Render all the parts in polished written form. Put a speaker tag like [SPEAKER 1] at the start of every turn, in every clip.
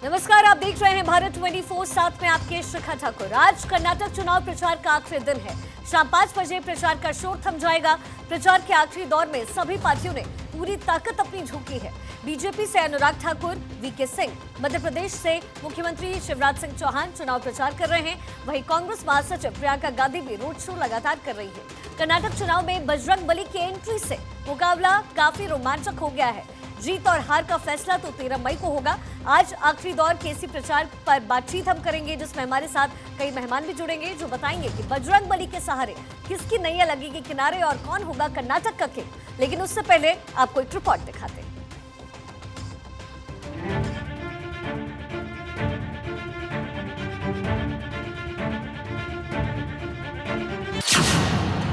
[SPEAKER 1] नमस्कार, आप देख रहे हैं भारत 24। साथ में आपके शिखा ठाकुर। आज कर्नाटक चुनाव प्रचार का आखिरी दिन है। शाम 5 बजे प्रचार का शोर थम जाएगा। प्रचार के आखिरी दौर में सभी पार्टियों ने पूरी ताकत अपनी झोंकी है। बीजेपी से अनुराग ठाकुर, वीके सिंह, मध्य प्रदेश से मुख्यमंत्री शिवराज सिंह चौहान चुनाव प्रचार कर रहे हैं। वहीं कांग्रेस महासचिव प्रियंका गांधी भी रोड शो लगातार कर रही है। कर्नाटक चुनाव में बजरंग बली की एंट्री से मुकाबला काफी रोमांचक हो गया है। जीत और हार का फैसला तो 13 मई को होगा। आज आखिरी दौर के इसी प्रचार पर बातचीत हम करेंगे, जिसमें हमारे साथ कई मेहमान भी जुड़ेंगे जो बताएंगे कि बजरंग बली के सहारे किसकी नैया लगेगी किनारे और कौन होगा कर्नाटक का किंग। लेकिन उससे पहले आपको एक रिपोर्ट दिखाते हैं।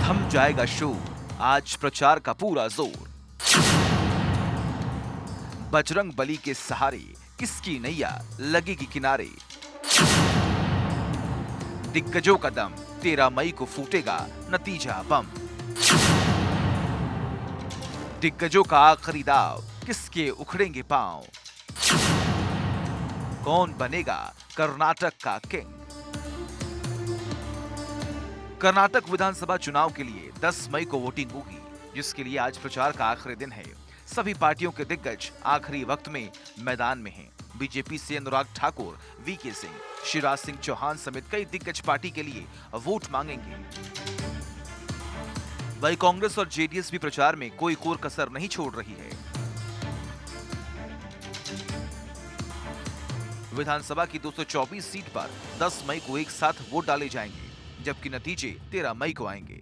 [SPEAKER 2] थम जाएगा शोर, आज प्रचार का पूरा जोर। बजरंग बली के सहारे किसकी नैया लगेगी किनारे। दिग्गजों का दम, 13 मई को फूटेगा नतीजा बम। दिग्गजों का आखिरी दाव, किसके उखड़ेंगे पांव। कौन बनेगा कर्नाटक का किंग। कर्नाटक विधानसभा चुनाव के लिए 10 मई को वोटिंग होगी, जिसके लिए आज प्रचार का आखिरी दिन है। सभी पार्टियों के दिग्गज आखिरी वक्त में मैदान में हैं। बीजेपी से अनुराग ठाकुर, वीके सिंह, शिवराज सिंह चौहान समेत कई दिग्गज पार्टी के लिए वोट मांगेंगे। वहीं कांग्रेस और जेडीएस भी प्रचार में कोई कोर कसर नहीं छोड़ रही है। विधानसभा की 224 सीट पर 10 मई को एक साथ वोट डाले जाएंगे, जबकि नतीजे 13 मई को आएंगे।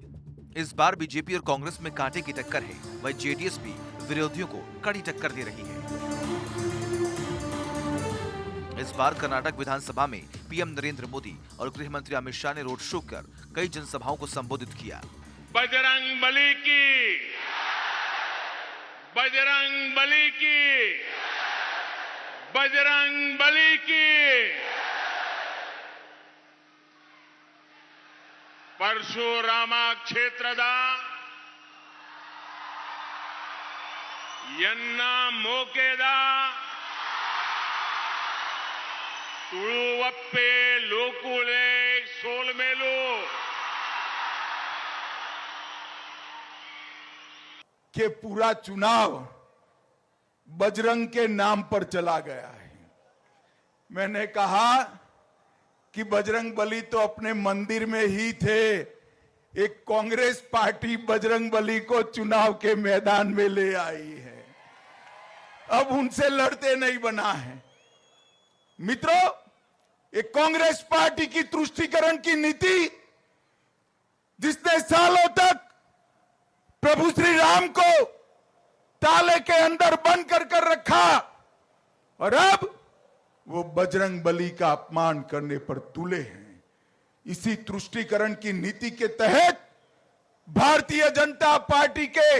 [SPEAKER 2] इस बार बीजेपी और कांग्रेस में कांटे की टक्कर है। वहीं जेडीएस भी विरोधियों को कड़ी टक्कर दे रही है। इस बार कर्नाटक विधानसभा में पीएम नरेंद्र मोदी और गृह मंत्री अमित शाह ने रोड शो कर कई जनसभाओं को संबोधित किया।
[SPEAKER 3] बजरंग बली की, बजरंग बली की, बजरंग बली की। परशुराम क्षेत्ರದ ಯನ್ನ ಮೋಕೆದ ತುಳುವಪ್ಪೆ ಲೋಕುಳೆ ಸೋಲ್ಮೇಲು
[SPEAKER 4] के पूरा चुनाव बजरंग के नाम पर चला गया है। मैंने कहा कि बजरंग बली तो अपने मंदिर में ही थे। एक कांग्रेस पार्टी बजरंग बली को चुनाव के मैदान में ले आई है। अब उनसे लड़ते नहीं बना है। मित्रों, एक कांग्रेस पार्टी की तुष्टीकरण की नीति, जिसने सालों तक प्रभु श्री राम को ताले के अंदर बंद कर रखा, और अब वो बजरंग बली का अपमान करने पर तुले हैं। इसी तुष्टीकरण की नीति के तहत भारतीय जनता पार्टी के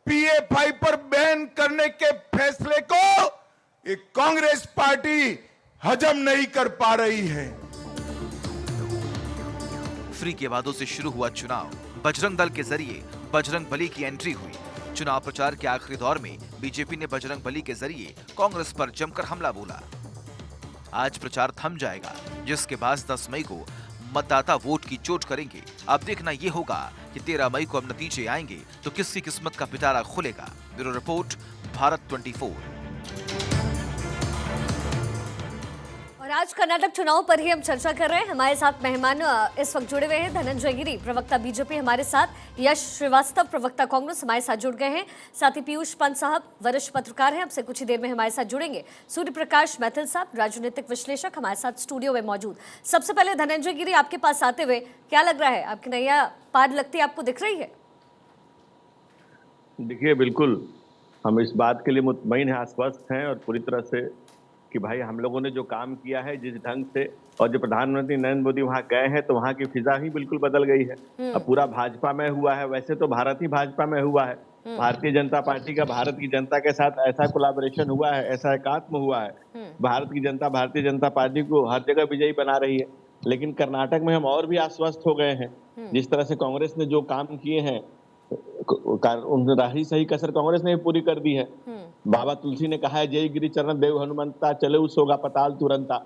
[SPEAKER 4] PA5 पर बैन करने के फैसले को एक कांग्रेस पार्टी हजम नहीं कर पा रही है।
[SPEAKER 2] फ्री के वादों से शुरू हुआ चुनाव, बजरंग दल के जरिए बजरंग बली की एंट्री हुई। चुनाव प्रचार के आखिरी दौर में बीजेपी ने बजरंग बली के जरिए कांग्रेस पर जमकर हमला बोला। आज प्रचार थम जाएगा, जिसके बाद 10 मई को मतदाता वोट की चोट करेंगे। अब देखना यह होगा कि 13 मई को अब नतीजे आएंगे तो किसकी किस्मत का पिटारा खुलेगा। Bureau report, Bharat 24।
[SPEAKER 1] और आज कर्नाटक चुनाव पर ही हम चर्चा कर रहे हैं। हमारे साथ मेहमान इस वक्त जुड़े हुए हैं। धनंजय गिरी, प्रवक्ता बीजेपी हमारे साथ, यश श्रीवास्तव, प्रवक्ता कांग्रेस हमारे साथ जुड़ गए हैं। साथ ही पीयूष पंत साहब, वरिष्ठ पत्रकार हैं, अब से कुछ ही देर में हमारे साथ जुड़ेंगे। सूर्य प्रकाश मैथिल साहब, राजनीतिक विश्लेषक, हमारे साथ स्टूडियो में मौजूद। सबसे पहले धनंजय गिरी, आपके पास आते हुए क्या लग रहा है? आपकी नैया पार लगती आपको दिख रही है?
[SPEAKER 5] देखिए, बिल्कुल हम इस बात के लिए मुतमईन हैं, आश्वस्त हैं और पूरी तरह से कि भाई हम लोगों ने जो काम किया है जिस ढंग से, और जो प्रधानमंत्री नरेंद्र मोदी वहां गए हैं तो वहां की फिजा ही बिल्कुल बदल गई है। अब पूरा भाजपा में हुआ है, वैसे तो भारत ही भाजपा में हुआ है। भारतीय जनता पार्टी का भारत की जनता के साथ ऐसा कोलैबोरेशन हुआ है, ऐसा एकात्म हुआ है। भारत की जनता भारतीय जनता पार्टी को हर जगह विजयी बना रही है। लेकिन कर्नाटक में हम और भी आश्वस्त हो गए हैं। जिस तरह से कांग्रेस ने जो काम किए हैं, रही सही कसर कांग्रेस ने भी पूरी कर दी है। बाबा तुलसी ने कहा है जय गिरि चरण देव हनुमंता चले उसोगा पताल तुरंता,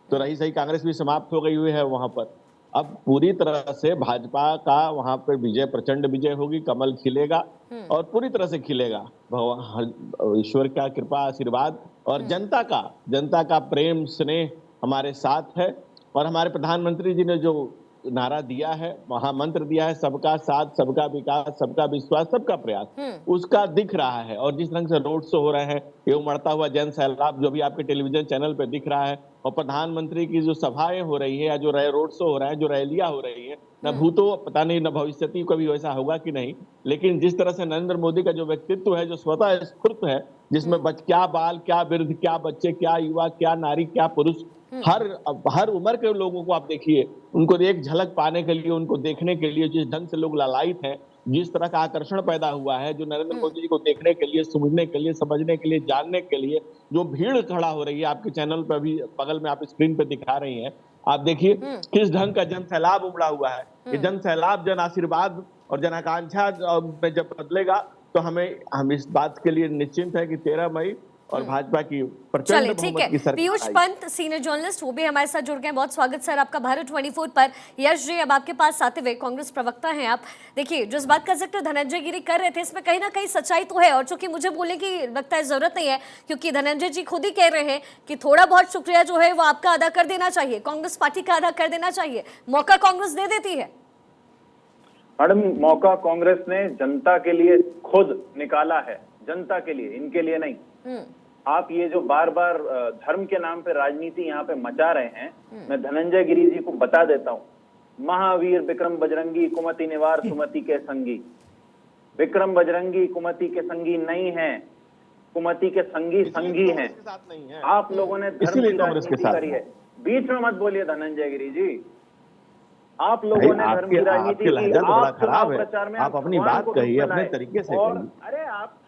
[SPEAKER 5] तो रही सही कांग्रेस भी समाप्त हो गई हुई है वहां पर। अब पूरी तरह से भाजपा का वहां पर विजय, प्रचंड विजय होगी, कमल खिलेगा और पूरी तरह से खिलेगा। भगवान ईश्वर का कृपा आशीर्वाद और जनता का प्रेम स्नेह हमारे साथ है। और हमारे प्रधानमंत्री जी ने जो नारा दिया है, महामंत्र दिया है, सबका साथ, सबका विकास, सबका विश्वास, सबका प्रयास, उसका दिख रहा है। और जिस रंग से रोड शो हो रहे हैं, ये उमड़ता हुआ जन सैलाब जो भी आपके टेलीविजन चैनल पे दिख रहा है, और प्रधानमंत्री की जो सभाएं हो रही है या जो रोड शो हो रहा है, जो रैलियां हो रही है, न भूतो पता नहीं न भविष्यति कभी वैसा होगा कि नहीं, लेकिन जिस तरह से नरेंद्र मोदी का जो व्यक्तित्व है, जो स्वतः स्फूर्त है, जिसमें क्या बाल, क्या वृद्ध, क्या बच्चे, क्या युवा, क्या नारी, क्या पुरुष, हर उम्र के लोगों को आप देखिए, उनको एक झलक पाने के लिए, उनको देखने के लिए जिस ढंग से लोग लालायित हैं, जिस तरह का आकर्षण पैदा हुआ है, जो नरेंद्र मोदी जी को देखने के लिए, सुनने के लिए, समझने के लिए, जानने के लिए जो भीड़ खड़ा हो रही है, आपके चैनल पर भी बगल में आप स्क्रीन पे दिखा रही हैं, आप देखिए किस ढंग का जन सैलाब उमड़ा हुआ है। ये जन सैलाब, जन आशीर्वाद और जन आकांक्षा में जब बदलेगा तो हम इस बात के लिए निश्चिंत है कि 13 मई और भाजपा की प्रचंड बहुमत की सरकार।
[SPEAKER 1] पीयूष पंत, सीनियर जर्नलिस्ट, वो भी हमारे साथ जुड़ गए। बहुत स्वागत सर आपका भारत 24 पर। यश जी, अब आपके पास आते हुए, कांग्रेस प्रवक्ता हैं आप, देखिए जिस बात का जिक्र धनंजय गिरी कर रहे थे, इसमें कहीं ना कहीं सच्चाई तो है। और चूंकि मुझे बोलने की लगता है जरूरत नहीं है, क्योंकि धनंजय जी खुद ही कह रहे हैं कि थोड़ा बहुत शुक्रिया जो है वो आपका अदा कर देना चाहिए, कांग्रेस पार्टी का अदा कर देना चाहिए। मौका कांग्रेस दे देती है।
[SPEAKER 6] मैडम, मौका कांग्रेस ने जनता के लिए खुद निकाला है, जनता के लिए, इनके लिए नहीं। आप ये जो बार बार धर्म के नाम पे राजनीति यहाँ पे मचा रहे हैं, मैं धनंजय गिरी जी को बता देता हूँ, महावीर विक्रम बजरंगी कुमति निवार सुमति के संगी। विक्रम बजरंगी कुमति के संगी नहीं है, कुमति के संगी संगी हैं। आप लोगों ने धर्म की राजनीति करी है। बीच में मत बोलिए धनंजय गिरी जी, आप लोगों ने धर्म की राजनीति की। आप चुनाव प्रचार में
[SPEAKER 5] आप अपनी बात कहिए, अपने तरीके से।
[SPEAKER 6] और अरे आप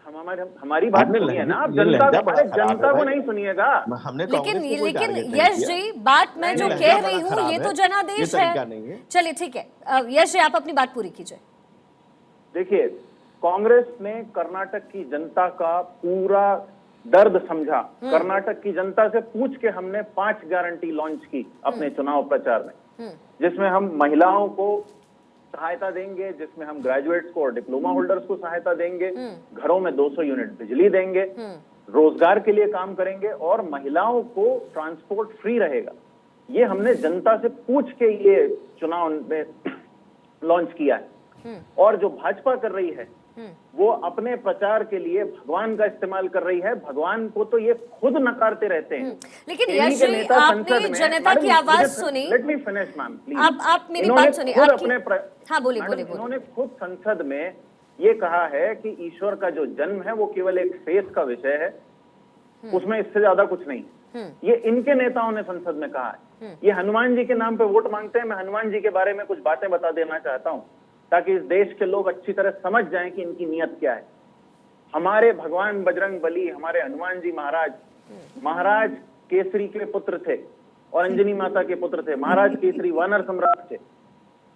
[SPEAKER 6] हमारी बात सुनिए ना, आप जनता को नहीं सुनिएगा।
[SPEAKER 1] लेकिन यश जी, बात मैं जो कह रही हूँ ये तो जनादेश है। चलिए ठीक है, यश जी आप अपनी बात पूरी कीजिए।
[SPEAKER 6] देखिए, कांग्रेस ने कर्नाटक की जनता का पूरा दर्द समझा। कर्नाटक की जनता से पूछ के हमने 5 गारंटी लॉन्च की अपने चुनाव प्रचार में, जिसमें हम महिलाओं को सहायता देंगे, जिसमें हम ग्रेजुएट्स को और डिप्लोमा होल्डर्स को सहायता देंगे, घरों में 200 यूनिट बिजली देंगे, रोजगार के लिए काम करेंगे और महिलाओं को ट्रांसपोर्ट फ्री रहेगा। ये हमने जनता से पूछ के ये चुनाव में लॉन्च किया है। और जो भाजपा कर रही है वो अपने प्रचार के लिए भगवान का इस्तेमाल कर रही है। भगवान को तो ये खुद नकारते रहते हैं।
[SPEAKER 1] लेकिन यश जी, आपने जनता की आवाज सुनी।
[SPEAKER 6] Let me finish ma'am please.
[SPEAKER 1] आप मेरी बात सुनिए। हाँ बोलिए बोलिए।
[SPEAKER 6] इन्होंने खुद संसद में ये कहा है कि ईश्वर का जो जन्म है वो केवल एक फेस का विषय है, उसमें इससे ज्यादा कुछ नहीं। ये इनके नेताओं ने संसद में कहा है। ये हनुमान जी के नाम पे वोट मांगते हैं। मैं हनुमान जी के बारे में कुछ बातें बता देना चाहता हूँ ताकि इस देश के लोग अच्छी तरह समझ जाएं कि इनकी नीयत क्या है। हमारे भगवान बजरंग बली, हमारे हनुमान जी महाराज केसरी के पुत्र थे और अंजनी माता के पुत्र थे। महाराज केसरी वानर सम्राट थे।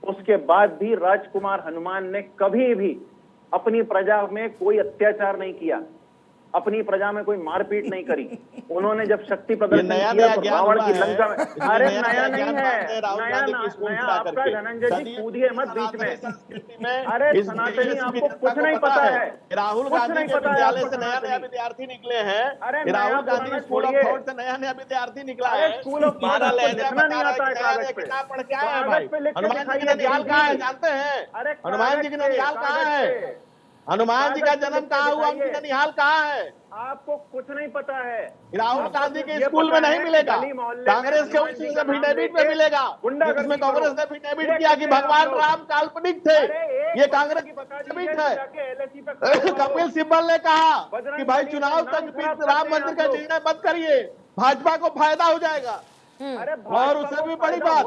[SPEAKER 6] उसके बाद भी राजकुमार हनुमान ने कभी भी अपनी प्रजा में कोई अत्याचार नहीं किया, अपनी प्रजा में कोई मारपीट नहीं करी। उन्होंने जब शक्ति प्रदर्शन किया तो रावण की लंका में, अरे नया नहीं है, नया आपका धनंजय जी कूदिए मत बीच में। अरे सनातनी आपको कुछ नहीं पता है।
[SPEAKER 5] राहुल गांधी के विद्यालय से नया नया विद्यार्थी निकले हैं।
[SPEAKER 6] अरे
[SPEAKER 5] Rahul Gandhi school of thought से नया नया विद्यार्थी निकला है।
[SPEAKER 6] स्कूल ऑफ थॉट लिखना नहीं आता है कागज पे।
[SPEAKER 5] पढ़ के आए हैं भाई। हनुमान जी की ननिहाल कहाँ है जानते हैं?
[SPEAKER 6] अरे
[SPEAKER 5] हनुमान जी की ननिहाल कहाँ है? हनुमान जी का जन्म कहाँ हुआ, उनकी ननिहाल कहाँ है?
[SPEAKER 6] आपको कुछ नहीं पता है।
[SPEAKER 5] राहुल गांधी के स्कूल में नहीं मिलेगा, कांग्रेस के उस एफिडेविट में मिलेगा, जिसमें कांग्रेस ने एफिडेविट किया कि भगवान राम काल्पनिक थे। ये कांग्रेस की एफिडेविट है। कपिल सिब्बल ने कहा कि भाई चुनाव तक राम मंदिर का निर्णय मत करिए, भाजपा को फायदा हो जाएगा। और उससे भी बड़ी बात,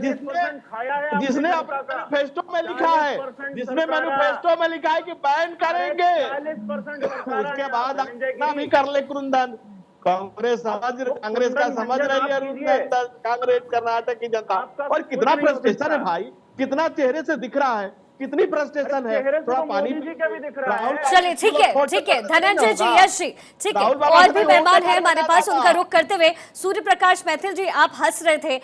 [SPEAKER 5] जिसने अपने मैनिफेस्टो में लिखा है, जिसने मैनिफेस्टो में लिखा है कि बैन करेंगे, उसके बाद अपना भी कर ले क्रुंदन। कांग्रेस का समझ रही है कांग्रेस कर्नाटक की जनता। और कितना फ्रस्ट्रेशन है भाई, कितना चेहरे से दिख रहा है कितनी फ्रस्ट्रेशन है,
[SPEAKER 6] चेहरे से
[SPEAKER 5] थोड़ा
[SPEAKER 6] तो
[SPEAKER 5] पानी
[SPEAKER 6] मोदी जी का भी दिख रहा है।
[SPEAKER 1] चलिए ठीक है धनंजय जी, यश जी, ठीक है,
[SPEAKER 5] राहुल बाबा
[SPEAKER 1] और
[SPEAKER 5] का
[SPEAKER 1] भी
[SPEAKER 5] भी
[SPEAKER 1] मेहमान
[SPEAKER 5] वोट
[SPEAKER 1] है हमारे
[SPEAKER 5] करना
[SPEAKER 1] पास,
[SPEAKER 5] था।
[SPEAKER 1] उनका रुख करते हुए सूर्य प्रकाश मैथिल जी, आप हंस रहे थे,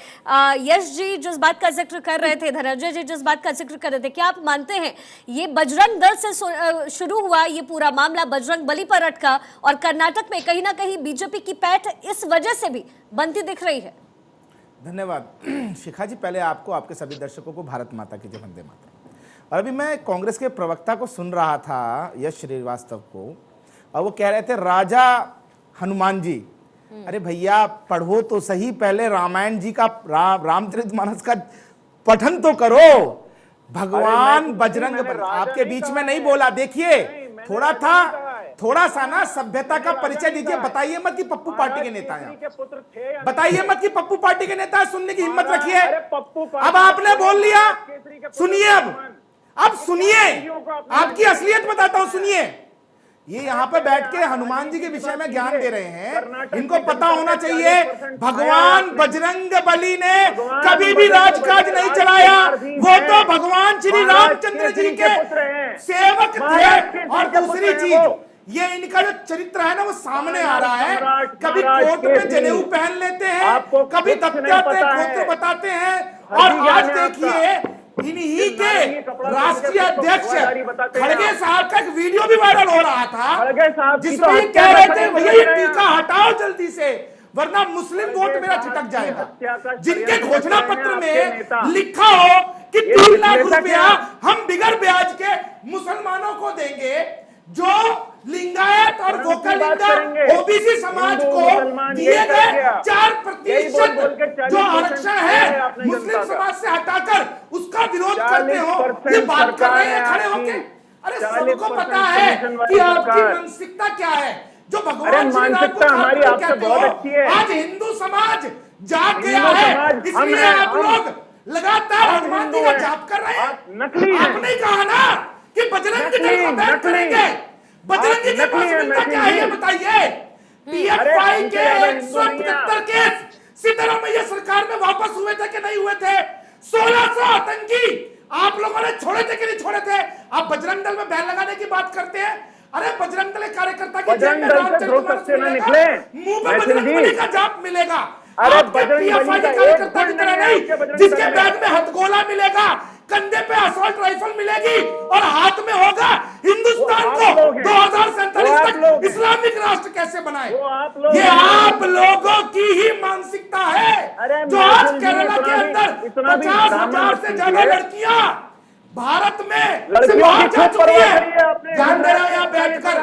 [SPEAKER 1] यश जी जिस बात का जिक्र कर रहे थे, धनंजय जी जिस बात का जिक्र कर रहे थे, क्या आप मानते हैं ये बजरंग दल से शुरू हुआ ये पूरा मामला बजरंग बली पर अटका और कर्नाटक में कहीं ना कहीं बीजेपी की पैठ इस वजह से भी बनती दिख रही है?
[SPEAKER 7] धन्यवाद शिखा जी, पहले आपको, आपके सभी दर्शकों को भारत माता की जय, वंदे मातरम। और अभी मैं कांग्रेस के प्रवक्ता को सुन रहा था, यश श्रीवास्तव को, और वो कह रहे थे राजा हनुमान जी। अरे भैया पढ़ो तो सही, पहले रामायण जी का रामचरितमानस का पठन तो करो। भगवान बजरंग आपके बीच में नहीं बोला, देखिए थोड़ा था, थोड़ा सा ना सभ्यता का परिचय दीजिए। बताइए मत कि पप्पू पार्टी के नेता हैं, बताइए मत कि पप्पू पार्टी के नेता, सुनने की हिम्मत रखिए। अब आपने बोल लिया, सुनिए, अब सुनिए, आपकी असलियत बताता हूं, सुनिए। ये यहाँ पे बैठ के हनुमान जी के विषय में ज्ञान दे रहे हैं, इनको पता होना चाहिए भगवान बजरंग बली ने कभी भी राजकाज नहीं चलाया, वो तो भगवान श्री रामचंद्र जी के सेवक थे। और दूसरी चीज, ये इनका जो चरित्र है ना वो सामने आ रहा है, कभी कोर्ट में जनेऊ पहन लेते हैं, कभी दबकाते गोत्र बताते हैं, और आज देखिए इन्हीं के राष्ट्रीय अध्यक्ष खड़गे साहब का एक वीडियो भी वायरल हो रहा था, जिसमें कह रहे थे भैया ये टीका हटाओ जल्दी से, वरना मुस्लिम वोट मेरा छिटक जाएगा। जिनके घोषणा पत्र में लिखा हो कि 3 लाख रुपया हम बिगर ब्याज के मुसलमानों को देंगे, जो लिंगायत और वोकलिंगा ओबीसी समाज को दिए गए 4% जो आरक्षण है मुस्लिम समाज से हटाकर उसका विरोध करते हो, ये बात कर रहे हैं खड़े होके। अरे सबको पता है कि आपकी मानसिकता क्या है, जो भगवान श्री राम को
[SPEAKER 6] हमारी आपसे बहुत अच्छी है।
[SPEAKER 7] आज हिंदू समाज जाग गया है, इसलिए आप लोग लगातार हनुमान जी का जाप कर रहे हैं। आपने कहा ना कि बजरंग दल को बैन करेंगे, बजरंगी के पास मुद्दा क्या है ये बताइए। पीएफआई के 175 केस सिद्धरामैया सरकार में वापस हुए थे कि नहीं हुए थे? 1600 आतंकी आप लोगों ने छोड़े थे कि नहीं छोड़े थे? आप बजरंग दल में बैन लगाने की बात करते हैं। अरे बजरंग दल कार्यकर्ता की जेब में रामचरितमानस मिलेगा, मुंह पे बजरंग बली का जाप मिलेगा।
[SPEAKER 6] अरे
[SPEAKER 7] पीएफआई के कार्यकर्ता की तरह नहीं, जिसके बैग में हथगोला मिलेगा, कंधे पे असॉल्ट राइफल मिलेगी और हाथ में होगा हिंदुस्तान को 2047 तक इस्लामिक राष्ट्र कैसे बनाए। ये आप लोगों की ही मानसिकता है, जो आज केरला के अंदर 50,000 से ज्यादा लड़कियां भारत में से बाहर जा चुकी है। जान दे रहे हैं बैठकर।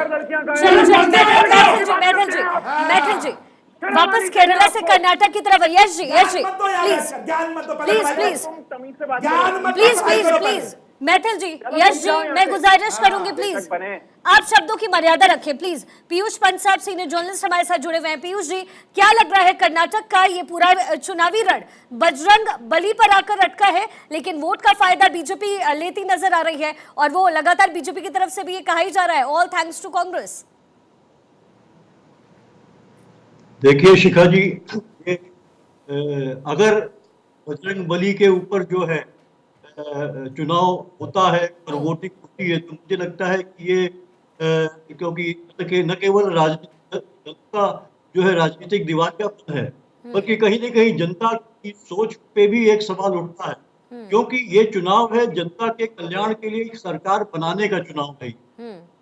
[SPEAKER 1] मैथिल जी वापस केरला से कर्नाटक की तरफ। यश जी प्लीज मैथिल जी, यश जी मैं गुजारिश करूंगी प्लीज आप शब्दों की मर्यादा रखें प्लीज। पीयूष पंत साहब सीनियर जर्नलिस्ट हमारे साथ जुड़े हुए हैं। पीयूष जी, क्या लग रहा है कर्नाटक का ये पूरा चुनावी रण बजरंग बली पर आकर अटका है, लेकिन वोट का फायदा बीजेपी लेती नजर आ रही है और वो लगातार बीजेपी की तरफ से भी ये कहा ही जा रहा है ऑल थैंक्स टू कांग्रेस।
[SPEAKER 8] देखिए शिखा जी, अगर बजरंग बली के ऊपर जो है चुनाव होता है और वोटिंग होती है, तो मुझे लगता है कि ये क्योंकि न केवल जनता जो है राजनीतिक दिवालियापन है, बल्कि कहीं न कहीं जनता की सोच पे भी एक सवाल उठता है, क्योंकि ये चुनाव है जनता के कल्याण के लिए एक सरकार बनाने का चुनाव है।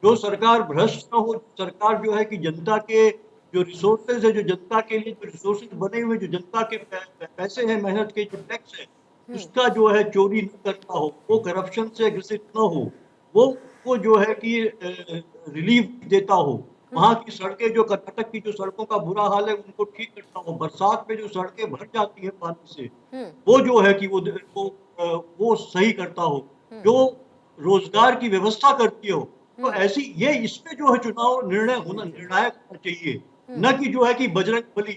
[SPEAKER 8] जो सरकार भ्रष्ट न हो, सरकार जो है कि जनता के जो रिसोर्सेज है, जो जनता के लिए जो रिसोर्सेज बने हुए, जो जनता के पैसे हैं, मेहनत के जो टैक्स है, उसका जो है चोरी न करता हो, वो करप्शन से ग्रसित न हो, वो जो है कि रिलीफ देता हो, वहाँ की सड़कें, जो कर्नाटक की जो सड़कों का बुरा हाल है उनको ठीक करता हो, बरसात में जो सड़कें भर जाती है पानी से, वो जो है कि वो सही करता हो, जो रोजगार की व्यवस्था करती हो, तो ऐसी ये इसमें जो है चुनाव निर्णायक होना चाहिए, न कि जो है कि बजरंग बली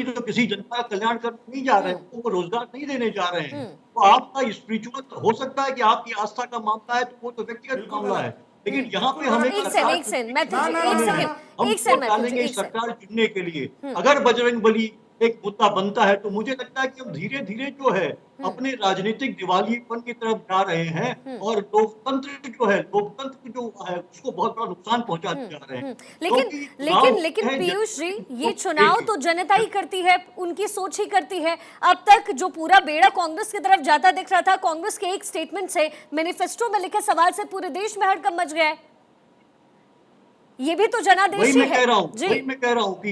[SPEAKER 8] तो किसी जनता का कल्याण करने नहीं जा रहे हैं, वो रोजगार नहीं देने जा रहे हैं। तो आपका स्पिरिचुअल हो सकता है कि आपकी आस्था का मामला है, तो वो तो व्यक्तिगत मामला है, लेकिन यहाँ पे हमें डालेंगे सरकार चुनने के लिए। अगर बजरंग बली एक मुद्दा बनता है। तो मुझे लगता है कि हम धीरे धीरे जो है अपने राजनीतिक दिवालियेपन की तरफ जा रहे हैं और लोकतंत्र जो है, लोकतंत्र जो है उसको बहुत बड़ा नुकसान पहुंचाते जा रहे हैं।
[SPEAKER 1] लेकिन पीयूष जी, ये चुनाव तो जनता ही करती है, उनकी सोच ही करती है। अब तक जो पूरा बेड़ा कांग्रेस की तरफ जाता दिख रहा था, कांग्रेस के एक स्टेटमेंट से, मैनिफेस्टो में लिखे सवाल से पूरे देश में हड़कंप मच गया है। ये भी तो जनादेश ही है।
[SPEAKER 8] वही मैं कह रहा हूँ कि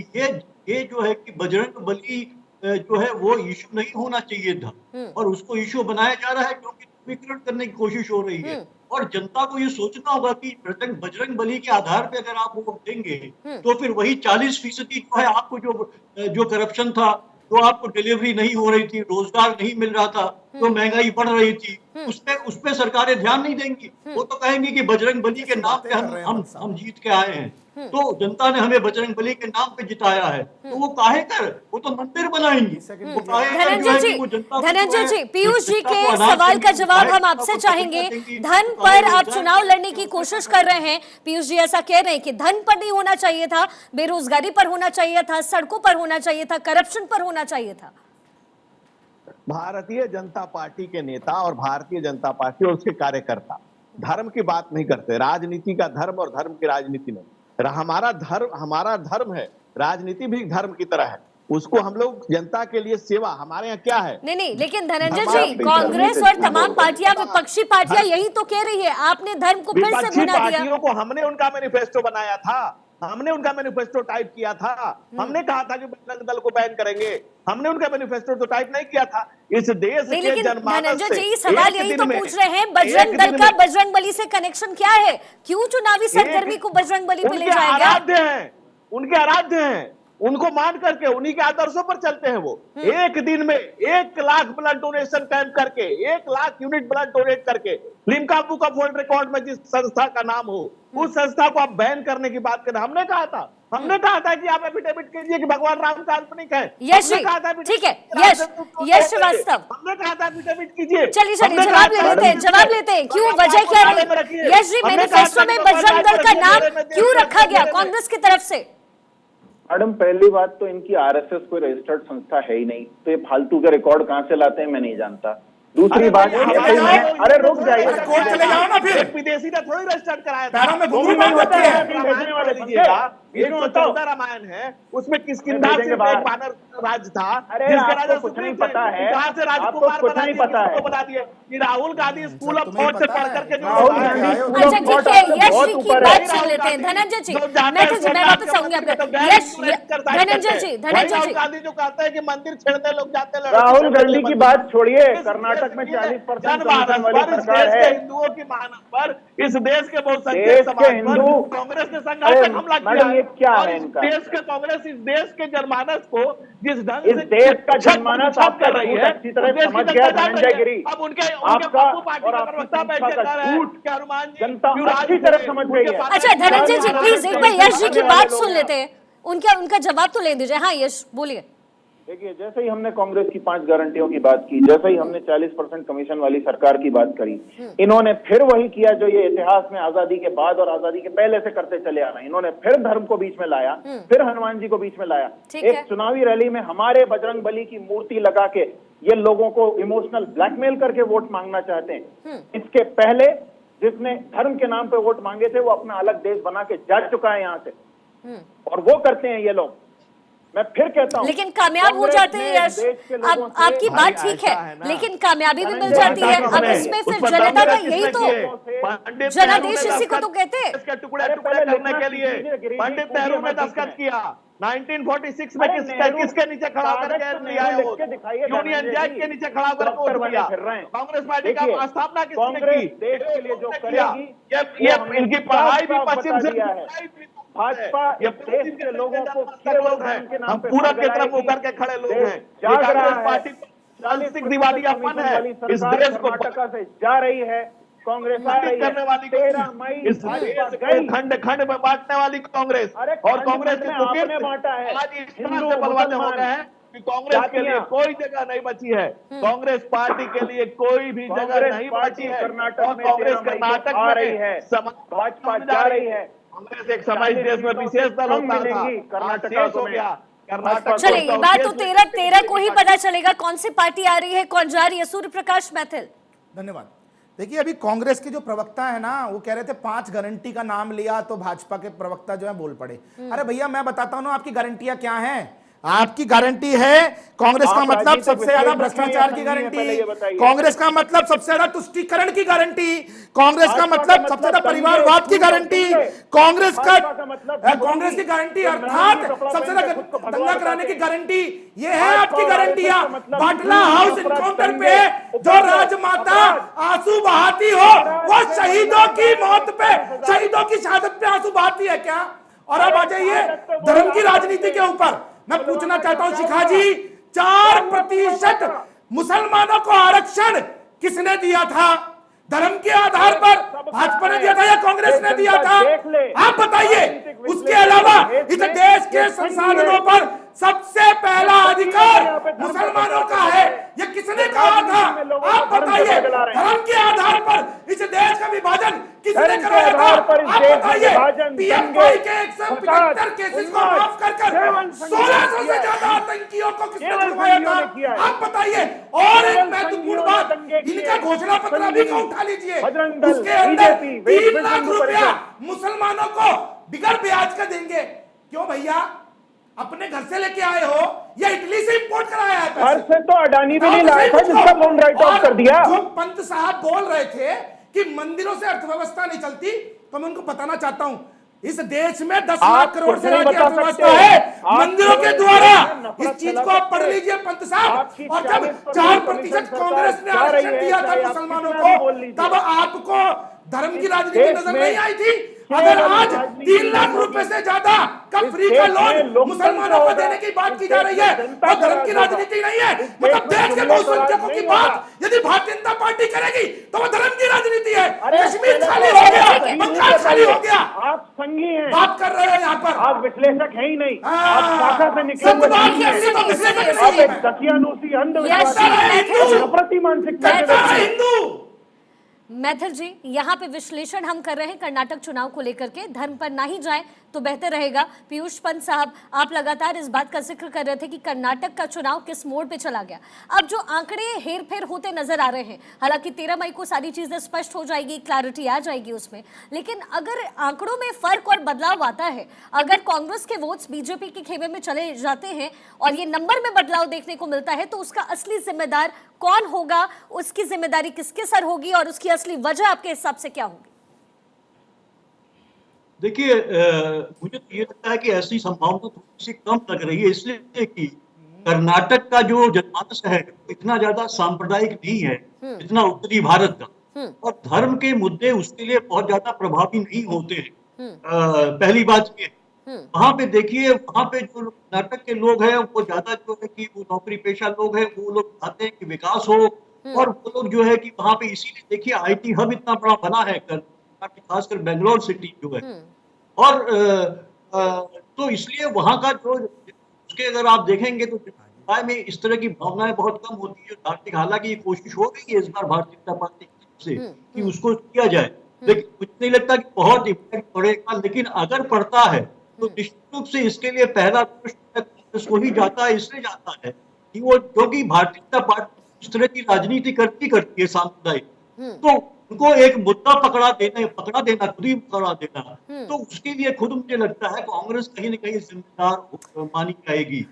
[SPEAKER 8] ये जो है कि बजरंग बली जो है वो इशू नहीं होना चाहिए था और उसको इशू बनाया जा रहा है क्योंकि ध्रुवीकरण करने की कोशिश हो रही है। और जनता को ये सोचना होगा कि बजरंग बली के आधार पे अगर आप वोट देंगे तो फिर वही 40% जो है आपको जो करप्शन था, जो आपको डिलीवरी नहीं हो रही थी, रोजगार नहीं मिल रहा था, जो महंगाई बढ़ रही थी, उसपे सरकारें ध्यान नहीं देंगी। वो तो कहेंगी कि बजरंग बली के नाम पे हम जीत के आए हैं। तो जनता ने हमें बजरंग बली के नाम पे जिताया है, तो वो काहे कर, वो तो मंदिर बनाएंगी।
[SPEAKER 1] धनंजय जी, पीयूष जी के सवाल का जवाब हम आपसे चाहेंगे। धन पर आप चुनाव लड़ने की कोशिश कर रहे हैं, पीयूष जी ऐसा कह रहे हैं कि धन पर नहीं होना चाहिए था, बेरोजगारी पर होना चाहिए था, सड़कों पर होना चाहिए था, करप्शन पर होना चाहिए था।
[SPEAKER 5] भारतीय जनता पार्टी के नेता और भारतीय जनता पार्टी और उसके कार्यकर्ता धर्म की बात नहीं करते। राजनीति का धर्म और धर्म की राजनीति नहीं। हमारा धर्म है, राजनीति भी धर्म की तरह है। उसको हम लोग जनता के लिए सेवा, हमारे यहाँ क्या है।
[SPEAKER 1] नहीं, लेकिन धनंजय जी, कांग्रेस और तमाम पार्टियां, विपक्षी पार्टियां यही तो कह रही है, आपने धर्म को फिर से भुना दिया।
[SPEAKER 5] पार्टियों को हमने उनका मैनिफेस्टो बनाया था, हमने उनका मैनिफेस्टो टाइप किया था, हमने कहा था कि बजरंग दल को बैन करेंगे, हमने उनका मैनिफेस्टो तो टाइप नहीं किया था। इस देश के जनमानस से
[SPEAKER 1] जी सवाल यही तो पूछ रहे हैं, बजरंग दल का बजरंग बली से कनेक्शन क्या है? क्यों चुनावी सरगर्मी को बजरंग बली पे ले जाया गया?
[SPEAKER 5] उनके आराध्य हैं, उनको मान करके उन्हीं के आदर्शों पर चलते हैं। वो एक दिन में 1 लाख ब्लड डोनेशन कैंप करके 1 लाख यूनिट ब्लड डोनेट करके Limca book of world record में जिस संस्था का नाम हो, उस संस्था को आप बैन करने की बात करें। हमने कहा था कि आप एफिडेविट कीजिए कि भगवान राम काल्पनिक है।
[SPEAKER 1] यश ठीक है, यश श्रीवास्तव,
[SPEAKER 5] हमने कहा था एफिडेविट कीजिए।
[SPEAKER 1] चलिए जवाब लेते हैं क्यों, वजह क्या रही? यश जी, मैनिफेस्टो में बजरंग दल का नाम क्यों रखा गया कांग्रेस की तरफ से?
[SPEAKER 6] मैडम, पहली बात तो इनकी आरएसएस कोई रजिस्टर्ड संस्था है ही नहीं, तो ये फालतू के रिकॉर्ड कहां से लाते हैं मैं नहीं जानता। दूसरी बात, अरे रुक जाइए,
[SPEAKER 5] विदेशी ने थोड़ी रजिस्टर्ड कराया था। रामायण है, उसमें किष्किंधा से एक वानर राज था, जिसके राजा
[SPEAKER 6] कुछ नहीं पता है,
[SPEAKER 5] कहां से राजकुमार
[SPEAKER 6] कुछ नहीं पता है,
[SPEAKER 5] बता दिए कि Rahul Gandhi school of thought से पढ़ करके जो
[SPEAKER 1] अच्छा ठीक है, यश जी की बात सुन लेते हैं। धनंजय जी, मैं वापस आऊंगी आपके। यश, धनंजय जी
[SPEAKER 5] गांधी जो कहते हैं कि मंदिर छेड़ने लोग जाते हैं।
[SPEAKER 6] राहुल गांधी की बात छोड़िए, कर्नाटक में 40%
[SPEAKER 5] हिंदुओं की मानव पर, इस देश के बहुसंख्यक समाज पर कांग्रेस ने संघातक हमला किया है।
[SPEAKER 6] क्या है इनका?
[SPEAKER 5] देश के कांग्रेस इस देश के जनमानस को जिस ढंग
[SPEAKER 6] से देश का जनमानस आप कर रही है, अच्छी तरह समझ गया धनंजय गिरी।
[SPEAKER 5] अब उनके
[SPEAKER 6] आपका और आपकी जनता अच्छी तरह समझ गई है।
[SPEAKER 1] अच्छा धनंजय जी, प्लीज एक बार यश जी की बात सुन लेते हैं, उनका जवाब तो ले दीजिए। हाँ यश, बोलिए।
[SPEAKER 6] देखिए, जैसे ही हमने कांग्रेस की 5 गारंटियों की बात की, जैसे ही हमने 40% कमीशन वाली सरकार की बात करी, इन्होंने फिर वही किया जो ये इतिहास में आजादी के बाद और आजादी के पहले से करते चले आ रहे हैं। इन्होंने फिर धर्म को बीच में लाया, फिर हनुमान जी को बीच में लाया। एक चुनावी रैली में हमारे बजरंग बली की मूर्ति लगा के ये लोगों को इमोशनल ब्लैकमेल करके वोट मांगना चाहते हैं। इसके पहले जिसने धर्म के नाम पे वोट मांगे थे वो अपना अलग देश बना के जा चुका है यहाँ से, और वो करते हैं ये लोग। मैं फिर कहता हूं,
[SPEAKER 1] लेकिन कामयाब हो जाते हैं यश। आपकी बात ठीक है, लेकिन कामयाबी भी मिल जाती है। अब इसमें फिर जनता का यही तो जनादेश इसी को तो कहते हैं।
[SPEAKER 5] इसके टुकड़े टुकड़े करने के लिए पंडित नेहरू ने दस्तखत किया 1946 में। किसके नीचे खड़ा करके लिया है? यूनियन जैक के नीचे खड़ा करके कांग्रेस पार्टी का स्थापना किसने की?
[SPEAKER 6] देश के लिए जो करेगी,
[SPEAKER 5] ये इनकी पढ़ाई भी पश्चिम से
[SPEAKER 6] भाजपा ये देश के लोगों को
[SPEAKER 5] लोग हैं, हम पूरा के तरफ होकर के खड़े लोग हैं। कांग्रेस पार्टी राजनीतिक दिवालियापन है, इस देश को
[SPEAKER 6] कर्नाटक से जा रही है कांग्रेस
[SPEAKER 5] करने वाली,
[SPEAKER 6] 13 मई
[SPEAKER 5] इस देश को खंड खंड में बांटने वाली कांग्रेस। और कांग्रेस की
[SPEAKER 6] आपने बांटा है,
[SPEAKER 5] आज इस तरह से बलवाने हो गए हैं कि कांग्रेस के लिए कोई जगह नहीं बची है। कांग्रेस पार्टी के लिए कोई भी जगह नहीं बची है।
[SPEAKER 6] कर्नाटक में
[SPEAKER 5] कांग्रेस कर्नाटक
[SPEAKER 6] आ रही है, भाजपा जा रही है।
[SPEAKER 5] कांग्रेस एक समाज देश में विशेष दल होता था,
[SPEAKER 6] कर्नाटक हो गया।
[SPEAKER 1] चलिए, ये बात तो 13 को ही पता चलेगा कौन सी पार्टी आ रही है, कौन जा रही है। सूर्य प्रकाश मैथिल।
[SPEAKER 7] धन्यवाद। देखिए, अभी कांग्रेस के जो प्रवक्ता है ना, वो कह रहे थे 5 गारंटी का नाम लिया तो भाजपा के प्रवक्ता जो है बोल पड़े। अरे भैया, मैं बताता हूं ना आपकी गारंटियां क्या हैं। आपकी गारंटी है कांग्रेस का मतलब सबसे ज्यादा भ्रष्टाचार की गारंटी, कांग्रेस का मतलब सबसे ज्यादा तुष्टीकरण की गारंटी, कांग्रेस का मतलब सबसे ज्यादा परिवारवाद की गारंटी, कांग्रेस की गारंटी अर्थात सबसे ज्यादा दंगा कराने की गारंटी। ये है आपकी गारंटियां। बाटला हाउस इनकाउंटर पे जो राजमाता आंसू बहाती हो, वो शहीदों की मौत पे, शहीदों की शहादत पे आंसू बहाती है क्या? और अब आ जाइए धर्म की राजनीति के ऊपर। मैं पूछना चाहता हूं शिखा जी, 4% मुसलमानों को आरक्षण किसने दिया था? धर्म के आधार पर भाजपा ने दिया था या कांग्रेस ने दिया था? आप बताइए। उसके अलावा इस देश के संसाधनों पर सबसे पहला अधिकार मुसलमानों का है, ये किसने कहा था? आप बताइए। धर्म के आधार पर इस देश का विभाजन किसने कराया था? आप बताइए। पीएफआई के 175 केसेस को माफ कर 1600 से ज्यादा आतंकियों को किसने छुड़वाया था? आप बताइए। और एक महत्वपूर्ण बात, इनका घोषणा पत्र भी उठा लीजिए, उसके अंदर 3 लाख रुपया मुसलमानों को बिगड़ ब्याज का देंगे। क्यों भैया? अपने घर से लेके आए हो या इटली से इंपोर्ट कराया है?
[SPEAKER 6] घर से तो अडानी भी नहीं लाया था, जिसका लोन राइट ऑफ कर दिया।
[SPEAKER 7] जो पंत साहब बोल रहे थे कि मंदिरों से अर्थव्यवस्था नहीं चलती, तो मैं उनको बताना चाहता हूं, इस देश में 10 लाख करोड़ से ज्यादा अर्थव्यवस्था है मंदिरों के द्वारा। इस चीज को आप पढ़ लीजिए पंत साहब। और जब 4% कांग्रेस ने आरक्षण दिया था मुसलमानों को, तब आपको धर्म की राजनीति नजर नहीं आई थी? अगर आज 3 लाख रुपए से ज्यादा का फ्री का लोन मुसलमानों को देने की बात की जा रही है, तो धर्म की राजनीति नहीं है। मतलब देश के बहुसंख्यकों की बात यदि भारतीय जनता पार्टी करेगी तो वो धर्म की राजनीति है। कश्मीर खाली हो गया, बंगाल खाली हो गया।
[SPEAKER 6] आप संघी हैं,
[SPEAKER 7] बात कर रहे हैं यहाँ पर।
[SPEAKER 6] आप विश्लेषक है ही नहीं, आप शाखा से निकले हुए आप एक दकियानूसी अंधविश्वासी नफरती मानसिकता
[SPEAKER 7] हिंदू।
[SPEAKER 1] मैथिल जी, यहाँ पे विश्लेषण हम कर रहे हैं कर्नाटक चुनाव को लेकर के, धर्म पर ना ही जाए तो बेहतर रहेगा। पीयूष पंत साहब, आप लगातार इस बात का जिक्र कर रहे थे कि कर्नाटक का चुनाव किस मोड़ पे चला गया। अब जो आंकड़े हेर फेर होते नजर आ रहे हैं, हालांकि 13 मई को सारी चीजें स्पष्ट हो जाएगी, क्लैरिटी आ जाएगी उसमें, लेकिन अगर आंकड़ों में फर्क और बदलाव आता है, अगर कांग्रेस के वोट्स बीजेपी के खेमे में चले जाते हैं और ये नंबर में बदलाव देखने को मिलता है, तो उसका असली जिम्मेदार कौन होगा? उसकी जिम्मेदारी किसके सर होगी और उसकी असली वजह आपके हिसाब से क्या होगी?
[SPEAKER 8] देखिए, मुझे तो ये लगता है कि ऐसी संभावना थोड़ी सी कम लग रही है, इसलिए कि कर्नाटक का जो जनमानस है इतना ज्यादा सांप्रदायिक नहीं है जितना उत्तरी भारत का, और धर्म के मुद्दे उसके लिए बहुत ज्यादा प्रभावी नहीं होते हैं। पहली बात ये, वहां पे देखिए, वहां पे जो कर्नाटक के लोग हैं वो ज्यादा जो है कि वो नौकरी पेशा लोग हैं, वो लोग चाहते हैं कि विकास हो, और वो लोग जो है कि वहां पे इसीलिए देखिए आईटी हब इतना बड़ा बना है, खासकर बेंगलोर सिटी जो है। और तो इसलिए वहां का जो उसके अगर आप देखेंगे तो समुदाय में इस तरह की भावनाएं बहुत कम होती है। धार्मिक, हालांकि ये कोशिश हो रही है इस बार भारतीय जनता पार्टी की तरफ से कि उसको किया जाए, लेकिन मुझे नहीं लगता कि बहुत इम्पैक्ट पड़ेगा। लेकिन अगर पड़ता है तो निश्चित रूप से इसके लिए पहला कांग्रेस को ही जाता है, इसलिए जाता है कि वो, क्योंकि भारतीय जनता पार्टी इस तरह की राजनीति करती है सांप्रदायिक, तो उनको एक मुद्दा पकड़ा देना खुद ही पकड़ा देना, तो उसके लिए खुद मुझे लगता है कांग्रेस कहीं न कहीं जिम्मेदार मानी जाएगी।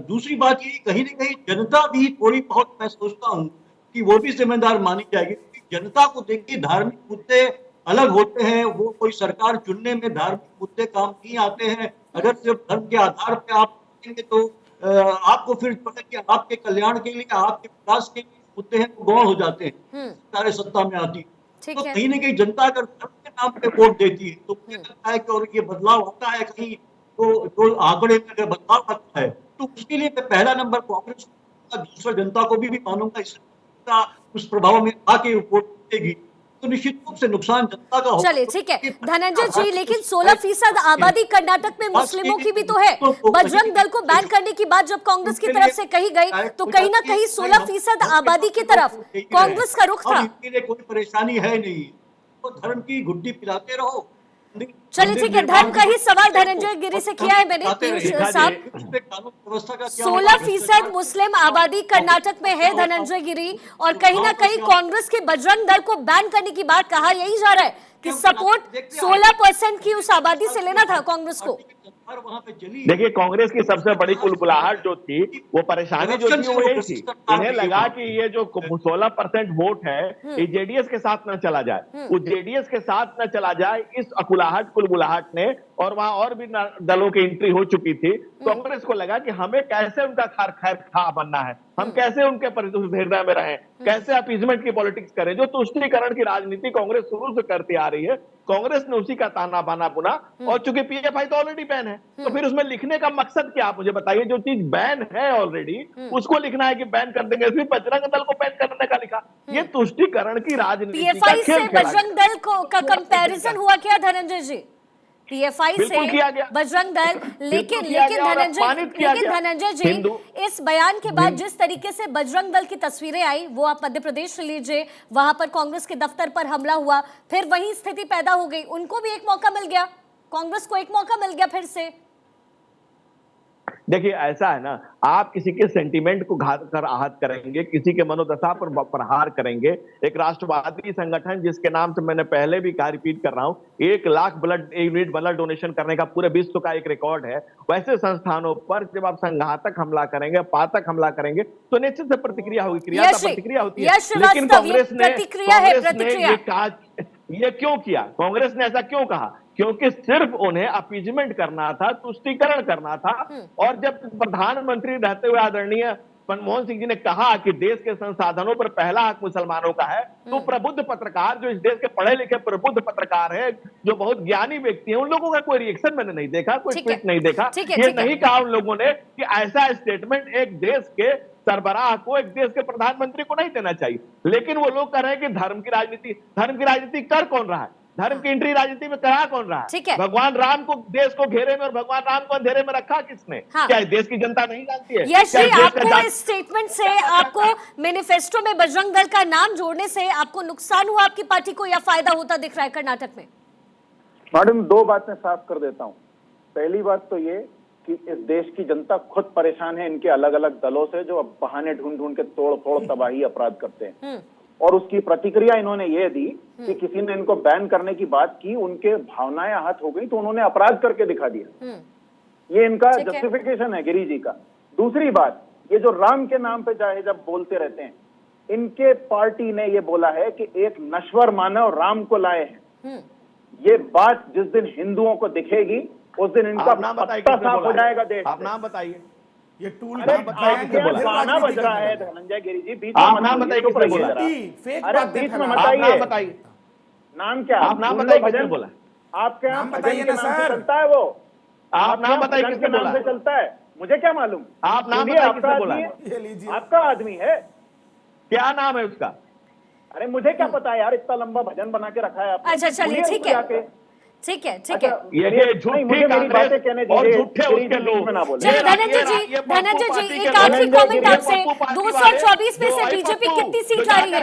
[SPEAKER 8] दूसरी बात ये, कहीं न कहीं जनता भी थोड़ी बहुत, मैं सोचता हूँ कि वो भी जिम्मेदार मानी जाएगी, क्योंकि जनता को देखिए धार्मिक मुद्दे अलग होते हैं, वो कोई सरकार चुनने में धार्मिक मुद्दे काम नहीं आते हैं। अगर सिर्फ धर्म के आधार पर आप देंगे तो आपको फिर पता कि आपके कल्याण के लिए, आपके विकास के लिए मुद्दे हैं वो गौण हो जाते हैं, सारे सत्ता में आती। तो कहीं न कहीं जनता अगर धर्म के नाम पे वोट देती है तो मुझे लगता है कि और ये बदलाव आता है कहीं, तो आंकड़े में अगर बदलाव आता है तो उसके लिए मैं पहला नंबर कांग्रेस को, दूसरा जनता को भी मानूंगा। इससे उस प्रभाव में आके वोट देगी तो निश्चित रूप से नुकसान जनता का होगा।
[SPEAKER 1] चलिए ठीक है धनंजय जी, लेकिन 16% आबादी कर्नाटक में मुस्लिमों की भी तो है। बजरंग दल को बैन करने की बात जब कांग्रेस की तरफ से कही गई तो कहीं ना कहीं 16% आबादी की तरफ कांग्रेस का रुख था।
[SPEAKER 8] इनके लिए कोई परेशानी है नहीं, तो धर्म की गुड्डी पिलाते रहो,
[SPEAKER 1] चलिए ठीक है, धर्म का ही सवाल धनंजय गिरी से किया है मैंने। पीयूष साहब,
[SPEAKER 8] कानून व्यवस्था का
[SPEAKER 1] 16% मुस्लिम आबादी कर्नाटक में है धनंजय गिरी, और कहीं ना कहीं कांग्रेस के बजरंग दल को बैन करने की बात कहा यही जा रहा है कि सपोर्ट 16% की उस आबादी से लेना था कांग्रेस को।
[SPEAKER 8] वहां पे चली।
[SPEAKER 5] देखिए, कांग्रेस की सबसे बड़ी कुलबुलाहट जो थी, वो परेशानी जो थी वो यही थी, इन्हें लगा कि ये जो 16% वोट है ये जेडीएस के साथ न चला जाए, वो जेडीएस के साथ न चला जाए, इस अकुलाहट कुलबुलाहट ने, और वहां और भी दलों की एंट्री हो चुकी थी, कांग्रेस को लगा कि हमें कैसे उनका खैर खा बनना है, हम कैसे उनके हृदय में रहें, कैसे अपीजमेंट की पॉलिटिक्स करें, जो तुष्टीकरण की राजनीति कांग्रेस शुरू से करती आ रही है, कांग्रेस ने उसी का ताना बाना बुना। और चूंकि पीएफआई तो ऑलरेडी बैन है, तो फिर उसमें लिखने का मकसद क्या, आप मुझे बताइए। जो चीज बैन है ऑलरेडी, उसको लिखना है कि बैन कर देंगे, सिर्फ बजरंग दल को बैन करने का लिखा। ये तुष्टीकरण की राजनीति का
[SPEAKER 1] पीएफआई
[SPEAKER 5] खेल
[SPEAKER 1] से
[SPEAKER 5] खेला गया।
[SPEAKER 1] बजरंग दल का कंपैरिजन हुआ क्या धनंजय जी? पीएफआई से
[SPEAKER 5] किया गया।
[SPEAKER 1] बजरंग दल, लेकिन
[SPEAKER 5] किया गया और अपमानित किया गया।
[SPEAKER 1] धनंजय जी, इस बयान के बाद जिस तरीके से बजरंग दल की तस्वीरें आई, वो आप मध्य प्रदेश ले लीजिए, वहां पर कांग्रेस के दफ्तर पर हमला हुआ, फिर वही स्थिति पैदा हो गई, उनको भी एक मौका मिल गया, कांग्रेस को एक मौका मिल गया फिर से।
[SPEAKER 5] देखिए, ऐसा है ना, आप किसी के सेंटीमेंट को घात कर आहत करेंगे, किसी के मनोदशा पर प्रहार करेंगे। एक राष्ट्रवादी संगठन जिसके नाम से मैंने पहले भी कहा, रिपीट कर रहा हूं, 1 लाख यूनिट ब्लड डोनेशन करने का पूरे विश्व का एक रिकॉर्ड है, वैसे संस्थानों पर जब आप संघातक हमला करेंगे, पातक हमला करेंगे, तो निश्चित से प्रतिक्रिया होगी, क्रिया का प्रतिक्रिया होती है। लेकिन कांग्रेस ने ये क्यों किया? कांग्रेस ने ऐसा क्यों कहा? क्योंकि सिर्फ उन्हें अपीजमेंट करना था, तुष्टीकरण करना था। और जब प्रधानमंत्री रहते हुए आदरणीय मनमोहन सिंह जी ने कहा कि देश के संसाधनों पर पहला हक मुसलमानों का है, तो प्रबुद्ध पत्रकार, जो इस देश के पढ़े लिखे प्रबुद्ध पत्रकार है, जो बहुत ज्ञानी व्यक्ति हैं, उन लोगों का कोई रिएक्शन मैंने नहीं देखा, कोई ट्वीट नहीं देखा। ये नहीं कहा उन लोगों ने कि ऐसा स्टेटमेंट एक देश के सरबराह को, एक देश के प्रधानमंत्री को नहीं देना चाहिए। लेकिन वो लोग कह रहे हैं कि धर्म की राजनीति कर कौन रहा है? धर्म की एंट्री राजनीति में करा कौन रहा है? भगवान राम को देश को घेरे में और भगवान राम को अंधेरे में रखा किसने?
[SPEAKER 1] हाँ।
[SPEAKER 5] क्या देश की जनता नहीं जानती है?
[SPEAKER 1] यश जी, आपको इस स्टेटमेंट से, आपको मैनिफेस्टो में बजरंग दल का नाम जोड़ने से आपको नुकसान हुआ आपकी पार्टी को, या फायदा होता दिख रहा है कर्नाटक में?
[SPEAKER 6] मैडम, 2 बातें साफ कर देता हूं। पहली बात तो ये कि इस देश की जनता खुद परेशान है इनके अलग अलग दलों से, जो अब बहाने ढूंढ ढूंढ के तोड़ फोड़ तबाही अपराध करते हैं। और उसकी प्रतिक्रिया इन्होंने ये दी कि किसी ने इनको बैन करने की बात की, उनके भावनाएं आहत हो गई, तो उन्होंने अपराध करके दिखा दिया। ये इनका जस्टिफिकेशन है गिरी जी का। दूसरी बात, ये जो राम के नाम पे चाहे जब बोलते रहते हैं, इनके पार्टी ने ये बोला है कि एक नश्वर मानव राम को लाए हैं। ये बात जिस दिन हिंदुओं को दिखेगी, उस दिन इनका पत्ता साफ हो जाएगा देश।
[SPEAKER 5] आप नाम बताइए।
[SPEAKER 7] ये टूल
[SPEAKER 6] गाना बज रहा है धनंजय गिरी जी, बीच
[SPEAKER 5] आप नाम बताइए किसने बोला?
[SPEAKER 6] अरे बीच में बताइए नाम क्या?
[SPEAKER 5] आप नाम बताइए किसने बोला?
[SPEAKER 6] आपके यहाँ भजन के नाम से चलता है वो?
[SPEAKER 5] आप नाम बताइए किसने बोला?
[SPEAKER 6] से चलता है, मुझे क्या मालूम?
[SPEAKER 5] आप नाम बताइए किसने बोला?
[SPEAKER 6] आपका आदमी है,
[SPEAKER 5] क्या नाम है उसका?
[SPEAKER 6] अरे मुझे क्या पता है यार, इतना लंबा भजन बना के रखा है आपने।
[SPEAKER 1] अच्छा चलिए, ठीक है ठीक है ठीक है।
[SPEAKER 5] ये झूठी कांग्रेस और झूठे उसके लोग।
[SPEAKER 1] चलिए धनंजय जी, एक आखिरी कमेंट आपसे। 224 में से बीजेपी कितनी सीट आ रही है?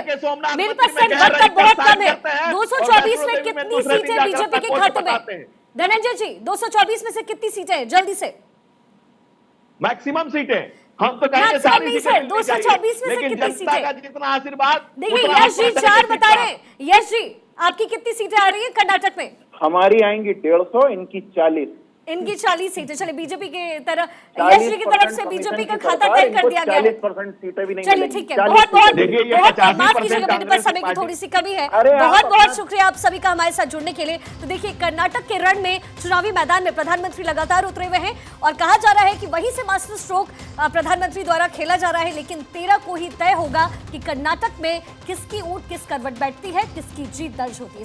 [SPEAKER 1] मेरे पास वक्त बहुत कम है। 224 में कितनी सीटें बीजेपी के खाते में? धनंजय जी, 224 में से कितनी सीटें हैं? जल्दी से।
[SPEAKER 5] मैक्सिमम सीटें हम तो कहेंगे सारी सीटें
[SPEAKER 1] 224 में से कितनी सीटें?
[SPEAKER 5] का जितना आशीर्वाद।
[SPEAKER 1] देखिए यश जी 4 बता रहे हैं। यश जी, आपकी कितनी सीटें आ रही है कर्नाटक में?
[SPEAKER 6] हमारी आएंगी 150, इनकी 40।
[SPEAKER 1] इनकी 40 सीटें। चलिए, बीजेपी की तरफ, यश जी की तरफ से बीजेपी का खाता तय कर दिया गया है।
[SPEAKER 6] 40% सीटें भी नहीं।
[SPEAKER 1] चलिए ठीक है, बहुत माफ कीजिएगा, मेरे पास समय की थोड़ी सी कमी है। बहुत बहुत शुक्रिया आप सभी का हमारे साथ जुड़ने के लिए। तो देखिए, कर्नाटक के रण में, चुनावी मैदान में प्रधानमंत्री लगातार उतरे हुए हैं, और कहा जा रहा है कि वहीं से मास्टर स्ट्रोक प्रधानमंत्री द्वारा खेला जा रहा है। लेकिन 13 को ही तय होगा कि कर्नाटक में किसकी ऊंट किस करवट बैठती है, किसकी जीत दर्ज होती है।